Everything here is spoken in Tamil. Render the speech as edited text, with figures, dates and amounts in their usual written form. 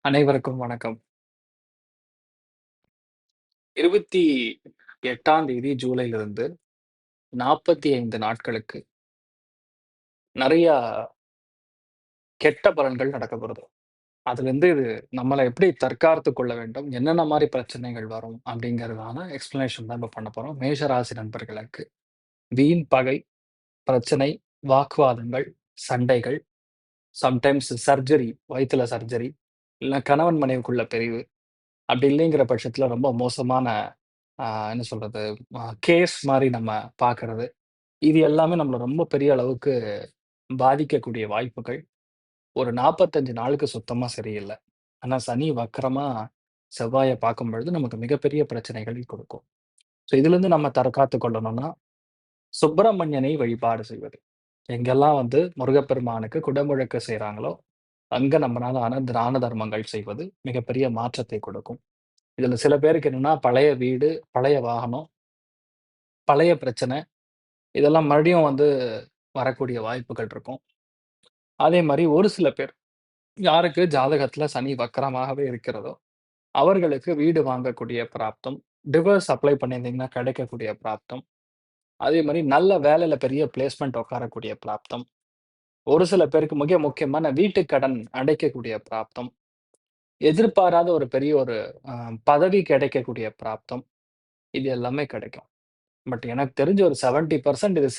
அனைவருக்கும் வணக்கம். 28ஆம் தேதி ஜூலையிலிருந்து 45 நாட்களுக்கு நெறையா கெட்ட பலன்கள் நடக்கப்போறது. அதுலருந்து இது நம்மள எப்படி தற்காத்துக் கொள்ள வேண்டும்? என்னென்ன மாரி பிரச்சனைகள் வரும்? அப்படிங்கிறதான எக்ஸ்ப்ளனேஷன் தான் இப்ப பண்ண போறோம். மேஷ ராசி நண்பர்களுக்கு. வீண் பகை, பிரச்சனை, வாக்குவாதங்கள், சண்டைகள், சம்டைம்ஸ் சர்ஜரி, வயித்துல சர்ஜரி, இல்ல கணவன் மனைவிக்குள்ள பிரிவு, அப்படி இல்லைங்கிற பட்சத்துல ரொம்ப மோசமான என்ன சொல்றது? கேஸ் மாரி நம்ம பார்க்கறது. இது எல்லாமே நம்மள ரொம்ப பெரிய அளவுக்கு பாதிக்கக்கூடிய வாய்ப்புகள். ஒரு 45 நாளுக்கு சுத்தமா சரியில்ல. ஆனா சனி வக்ரமா செவ்வாய பார்க்கும்பொழுது நமக்கு மிகப்பெரிய பிரச்சனைகளை கொடுக்கும். ஸோ இதிலிருந்து நம்ம தற்காத்துக் கொள்ளணும்னா, சுப்பிரமணியனை வழிபாடு செய்வது. எங்கெல்லாம் வந்து முருகப்பெருமானுக்கு குடமுழுக்கு செய்றாங்களோ, அங்க நம்மனால ஆன தான தர்மங்கள் செய்வது மிகப்பெரிய மாற்றத்தை கொடுக்கும். இதுல சில பேருக்கு என்னன்னா, பழைய வீடு, பழைய வாகனம், பழைய பிரச்சனை இதெல்லாம் மறுபடியும் வந்து வரக்கூடிய வாய்ப்புகள் இருக்கும். அதே மாரி ஒரு சில பேர் யாருக்கு ஜாதகத்துல சனி வக்கரமாகவே இருக்கிறதோ, அவர்களுக்கு வீடு வாங்கக்கூடிய பிராப்தம், டிவோர்ஸ் அப்ளை பண்ணியிருந்தீங்கன்னா கிடைக்கக்கூடிய பிராப்தம், அதே மாரி நல்ல வேலையில பெரிய பிளேஸ்மென்ட் உட்காரக்கூடிய பிராப்தம், ஒரு சில பேருக்கு மிக முக்கியமான வீட்டுக் கடன் அடைக்கக்கூடிய பிராப்தம், எதிர்பாராத ஒரு பெரிய ஒரு அ பதவி கிடைக்கக்கூடிய பிராப்தம், இது எல்லாமே கிடைக்கும். பட் எனக்கு தெரிஞ்சு ஒரு 70% இது